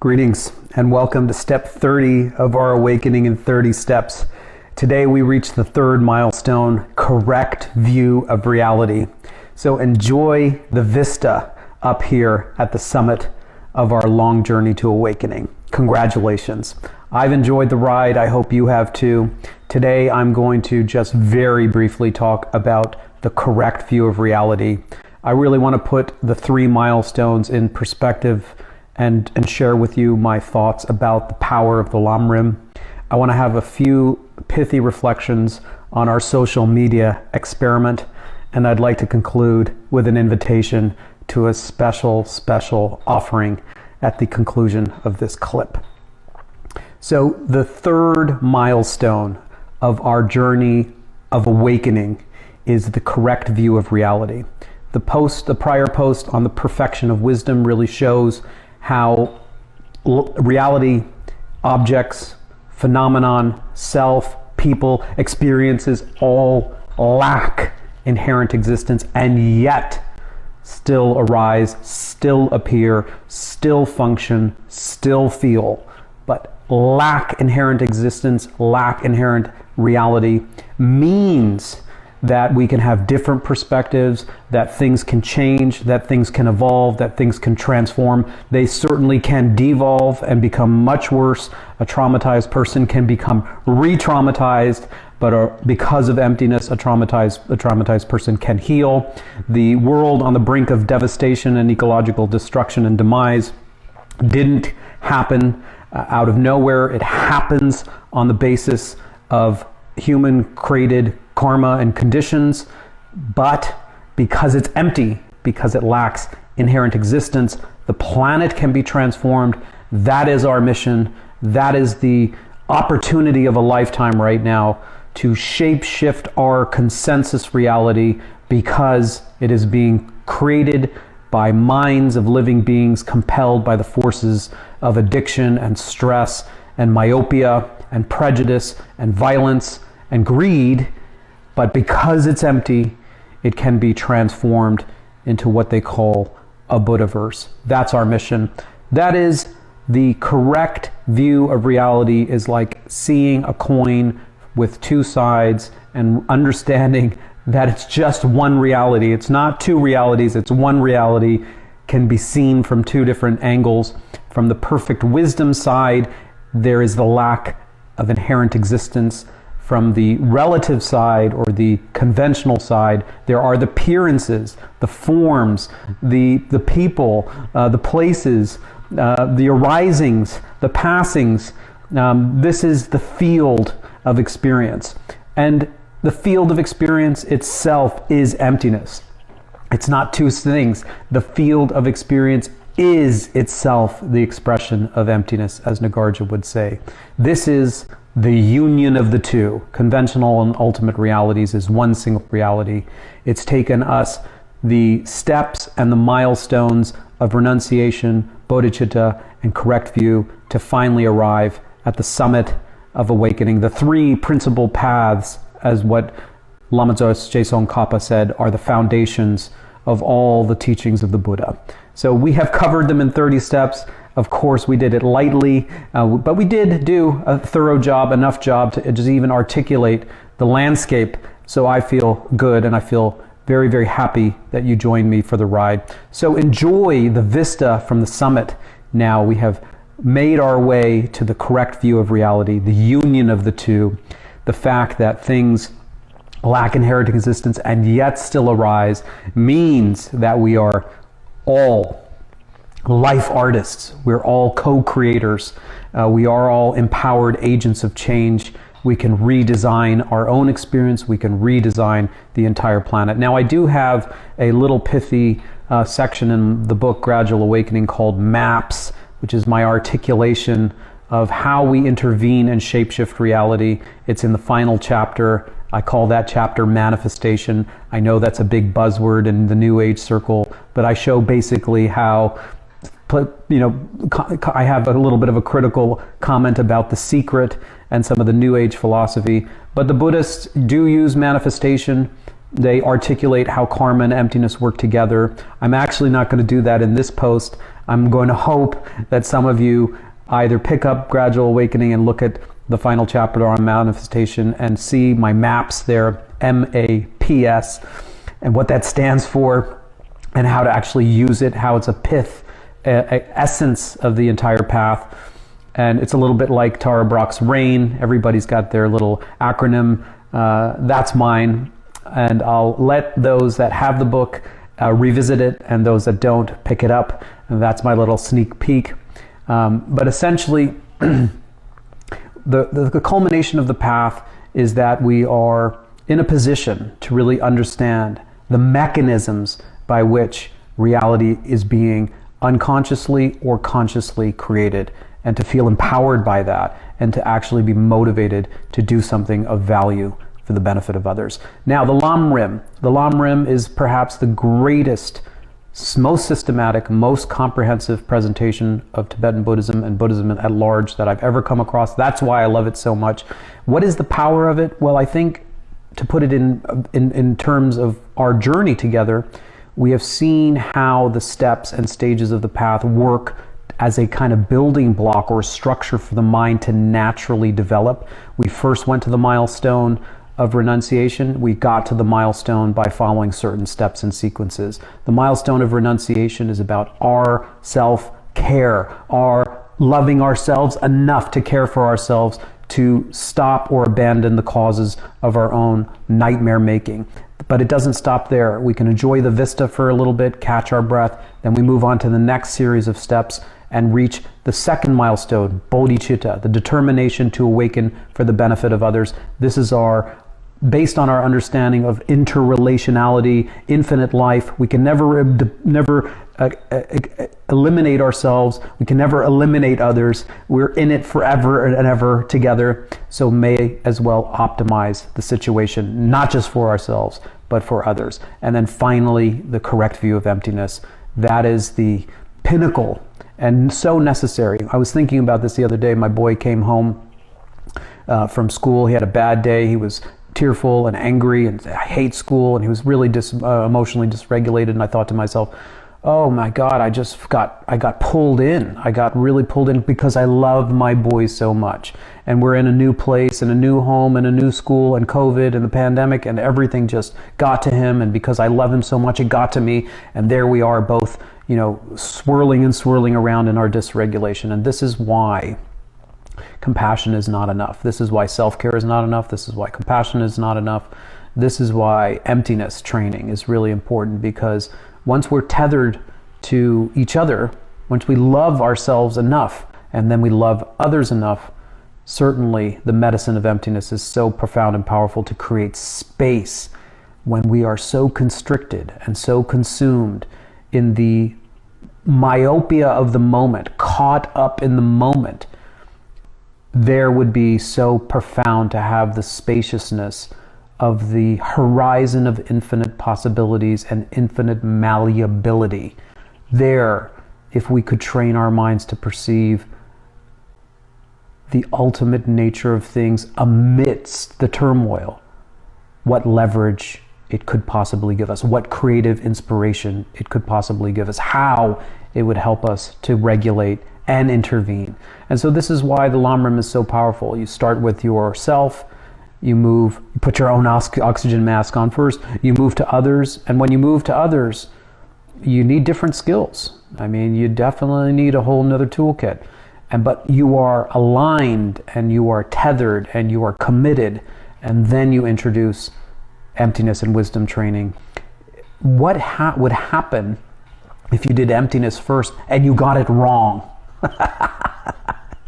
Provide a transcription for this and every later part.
Greetings and welcome to step 30 of our Awakening in 30 Steps. Today we reach the third milestone, correct view of reality. So enjoy the vista up here at the summit of our long journey to awakening. Congratulations. I've enjoyed the ride. I hope you have too. Today I'm going to just very briefly talk about the correct view of reality. I really want to put the three milestones in perspective and share with you my thoughts about the power of the Lamrim. I want to have a few pithy reflections on our social media experiment, and I'd like to conclude with an invitation to a special offering at the conclusion of this clip. So the third milestone of our journey of awakening is the correct view of reality. The prior post on the perfection of wisdom really shows how reality, objects, phenomenon, self, people, experiences all lack inherent existence and yet still arise, still appear, still function, still feel. But lack inherent existence, lack inherent reality means that we can have different perspectives, that things can change, that things can evolve, that things can transform. They certainly can devolve and become much worse. A traumatized person can become re-traumatized, but because of emptiness, a traumatized person can heal. The world on the brink of devastation and ecological destruction and demise didn't happen out of nowhere. It happens on the basis of human-created karma and conditions, but because it's empty, because it lacks inherent existence, the planet can be transformed. That is our mission. That is the opportunity of a lifetime right now, to shape-shift our consensus reality, because it is being created by minds of living beings compelled by the forces of addiction and stress and myopia and prejudice and violence and greed. But because it's empty, it can be transformed into what they call a Buddhaverse. That's our mission. That is the correct view of reality, is like seeing a coin with two sides and understanding that it's just one reality. It's not two realities, it's one reality, can be seen from two different angles. From the perfect wisdom side, there is the lack of inherent existence. From the relative side, or the conventional side, there are the appearances, the forms, the people, the places, the arisings, the passings. This is the field of experience. And the field of experience itself is emptiness. It's not two things. The field of experience is itself the expression of emptiness, as Nagarjuna would say. This is the union of the two. Conventional and ultimate realities is one single reality. It's taken us the steps and the milestones of renunciation, bodhicitta, and correct view to finally arrive at the summit of awakening. The three principal paths, as what Lama Tsongkhapa said, are the foundations of all the teachings of the Buddha. So we have covered them in 30 steps. Of course, we did it lightly, but we did do a thorough job, enough job to just even articulate the landscape. So I feel good, and I feel very, very happy that you joined me for the ride. So enjoy the vista from the summit. Now we have made our way to the correct view of reality, the union of the two, the fact that things lack inherent existence and yet still arise means that we are all life artists. We're all co-creators. We are all empowered agents of change. We can redesign our own experience. We can redesign the entire planet. Now, I do have a little pithy section in the book Gradual Awakening called M.A.P.S, which is my articulation of how we intervene and shapeshift reality. It's in the final chapter. I call that chapter Manifestation. I know that's a big buzzword in the New Age circle, but I show basically how, I have a little bit of a critical comment about The Secret and some of the New Age philosophy, but the Buddhists do use manifestation. They articulate how karma and emptiness work together. I'm actually not going to do that in this post. I'm going to hope that some of you either pick up Gradual Awakening and look at the final chapter on manifestation and see my maps there, M.A.P.S, and what that stands for and how to actually use it, how it's a pith, essence of the entire path. And it's a little bit like Tara Brach's RAIN. Everybody's got their little acronym. That's mine. And I'll let those that have the book revisit it, and those that don't, pick it up. And that's my little sneak peek. But essentially, the culmination of the path is that we are in a position to really understand the mechanisms by which reality is being unconsciously or consciously created, and to feel empowered by that, and to actually be motivated to do something of value for the benefit of others. Now, the Lamrim is perhaps the greatest, most systematic, most comprehensive presentation of Tibetan Buddhism and Buddhism at large that I've ever come across. That's why I love it so much. What is the power of it? Well, I think, to put it in terms of our journey together, we have seen how the steps and stages of the path work as a kind of building block or a structure for the mind to naturally develop. We first went to the milestone of renunciation. We got to the milestone by following certain steps and sequences. The milestone of renunciation is about our self-care, our loving ourselves enough to care for ourselves, to stop or abandon the causes of our own nightmare making. But it doesn't stop there. We can enjoy the vista for a little bit, catch our breath, then we move on to the next series of steps and reach the second milestone, bodhicitta, the determination to awaken for the benefit of others. This is based on our understanding of interrelationality, infinite life. We can never eliminate ourselves. We can never eliminate others. We're in it forever and ever together. So may as well optimize the situation, not just for ourselves, but for others. And then finally, the correct view of emptiness. That is the pinnacle and so necessary. I was thinking about this the other day. My boy came home from school. He had a bad day. He was tearful and angry and I hate school, and he was really emotionally dysregulated. And I thought to myself, oh my God, I got pulled in. I got really pulled in because I love my boy so much. And we're in a new place and a new home and a new school and COVID and the pandemic, and everything just got to him. And because I love him so much, it got to me. And there we are both, swirling and swirling around in our dysregulation. And this is why compassion is not enough. This is why self-care is not enough. This is why compassion is not enough. This is why emptiness training is really important, because once we're tethered to each other, once we love ourselves enough, and then we love others enough, certainly the medicine of emptiness is so profound and powerful to create space when we are so constricted and so consumed in the myopia of the moment, caught up in the moment. There would be so profound to have the spaciousness of the horizon of infinite possibilities and infinite malleability. There, if we could train our minds to perceive the ultimate nature of things amidst the turmoil, what leverage it could possibly give us, what creative inspiration it could possibly give us, how it would help us to regulate and intervene. And so this is why the Lamrim is so powerful. You start with yourself, you put your own oxygen mask on first, you move to others, and when you move to others, you need different skills. I mean, you definitely need a whole nother toolkit. But you are aligned, and you are tethered, and you are committed, and then you introduce emptiness and wisdom training. What would happen if you did emptiness first and you got it wrong?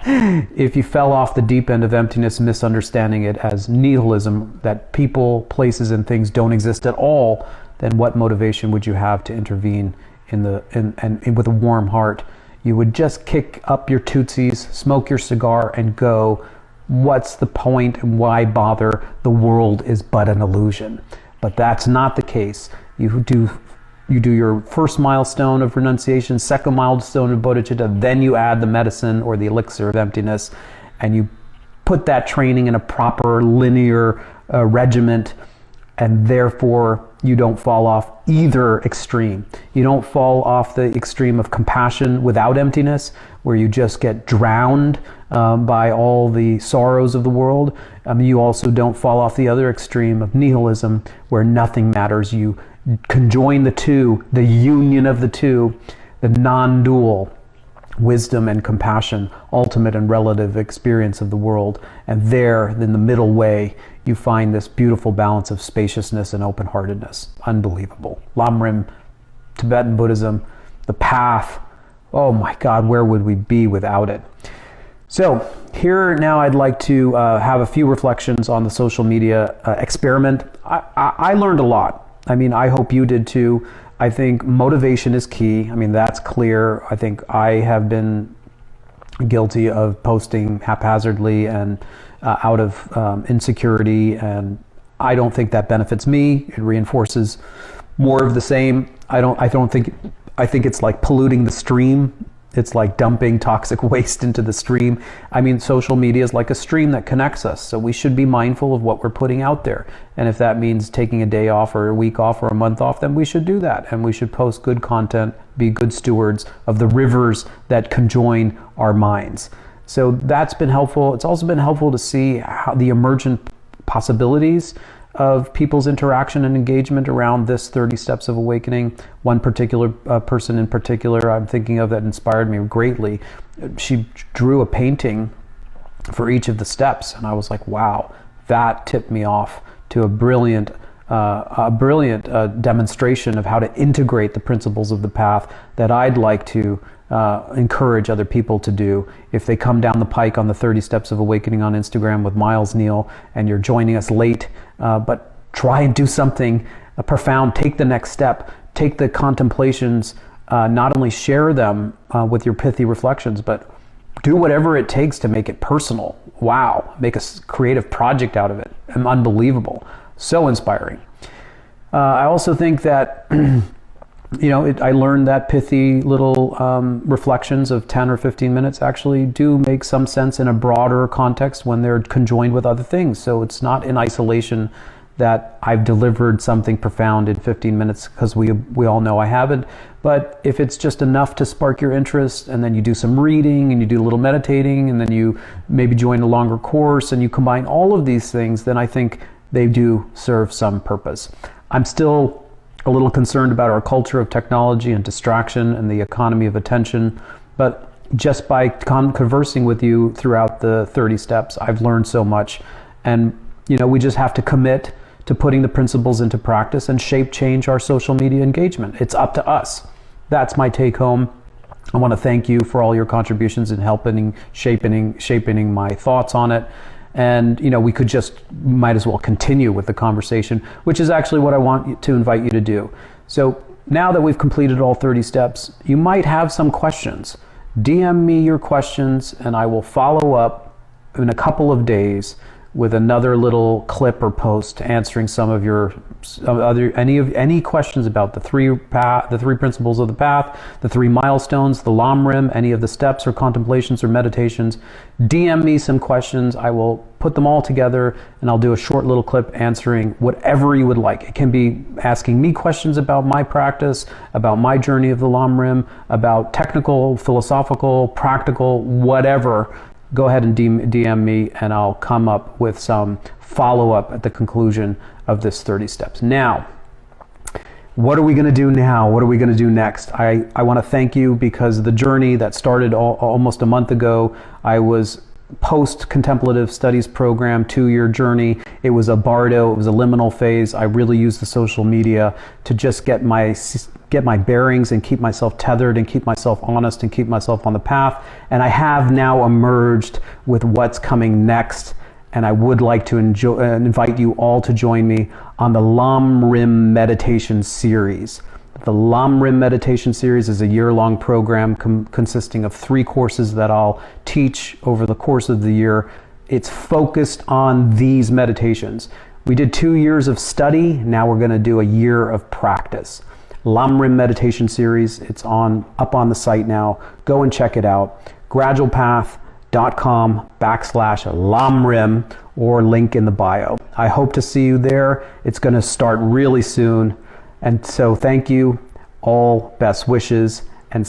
If you fell off the deep end of emptiness, misunderstanding it as nihilism, that people, places, and things don't exist at all, then what motivation would you have to intervene and with a warm heart? You would just kick up your tootsies, smoke your cigar, and go, what's the point and why bother? The world is but an illusion. But that's not the case. You do your first milestone of renunciation, second milestone of bodhicitta, then you add the medicine or the elixir of emptiness, and you put that training in a proper linear regiment, and therefore you don't fall off either extreme. You don't fall off the extreme of compassion without emptiness, where you just get drowned by all the sorrows of the world. You also don't fall off the other extreme of nihilism, where nothing matters. You conjoin the two, the union of the two, the non-dual wisdom and compassion, ultimate and relative experience of the world. And there, in the middle way, you find this beautiful balance of spaciousness and open-heartedness. Unbelievable. Lamrim, Tibetan Buddhism, the path. Oh my God, where would we be without it? So here now I'd like to have a few reflections on the social media experiment. I learned a lot. I mean, I hope you did too. I think motivation is key. I mean, that's clear. I think I have been guilty of posting haphazardly and out of insecurity, and I don't think that benefits me. It reinforces more of the same. I think it's like polluting the stream. It's like dumping toxic waste into the stream. I mean, social media is like a stream that connects us. So we should be mindful of what we're putting out there. And if that means taking a day off or a week off or a month off, then we should do that. And we should post good content, be good stewards of the rivers that conjoin our minds. So that's been helpful. It's also been helpful to see how the emergent possibilities of people's interaction and engagement around this 30 steps of awakening. One particular person in particular I'm thinking of that inspired me greatly. She drew a painting for each of the steps, and I was like, wow, that tipped me off to a brilliant demonstration of how to integrate the principles of the path that I'd like to encourage other people to do. If they come down the pike on the 30 Steps of Awakening on Instagram with Miles Neal and you're joining us late, but try and do something profound. Take the next step. Take the contemplations, not only share them with your pithy reflections, but do whatever it takes to make it personal. Wow, make a creative project out of it. Unbelievable. So inspiring. I also think that I learned that pithy little reflections of 10 or 15 minutes actually do make some sense in a broader context when they're conjoined with other things. So it's not in isolation that I've delivered something profound in 15 minutes, because we all know I haven't. But if it's just enough to spark your interest, and then you do some reading and you do a little meditating, and then you maybe join a longer course, and you combine all of these things, then I think they do serve some purpose. I'm still a little concerned about our culture of technology and distraction and the economy of attention. But just by conversing with you throughout the 30 steps, I've learned so much. And, we just have to commit to putting the principles into practice and change our social media engagement. It's up to us. That's my take home. I want to thank you for all your contributions in helping shaping my thoughts on it. And, we might as well continue with the conversation, which is actually what I want to invite you to do. So now that we've completed all 30 steps, you might have some questions. DM me your questions, and I will follow up in a couple of days with another little clip or post answering some of your any questions about the three principles of the path, the 3 milestones, the Lamrim, any of the steps or contemplations or meditations. DM me some questions. I will put them all together, and I'll do a short little clip answering whatever you would like. It can be asking me questions about my practice, about my journey of the Lamrim, about technical, philosophical, practical, whatever. Go ahead and DM me, and I'll come up with some follow-up at the conclusion of this 30 steps. Now, what are we going to do now? What are we going to do next? I want to thank you, because the journey that started almost a month ago, I was post-contemplative studies program, 2-year journey. It was a bardo, it was a liminal phase. I really used the social media to just get my bearings and keep myself tethered and keep myself honest and keep myself on the path. And I have now emerged with what's coming next. And I would like to invite you all to join me on the Lamrim meditation series. The Lamrim meditation series is a year-long program consisting of 3 courses that I'll teach over the course of the year. It's focused on these meditations. We did 2 years of study. Now we're going to do a year of practice. Lamrim meditation series. It's up on the site now. Go and check it out. Gradual Path www.lamrim or link in the bio. I hope to see you there. It's going to start really soon. And so thank you. All best wishes and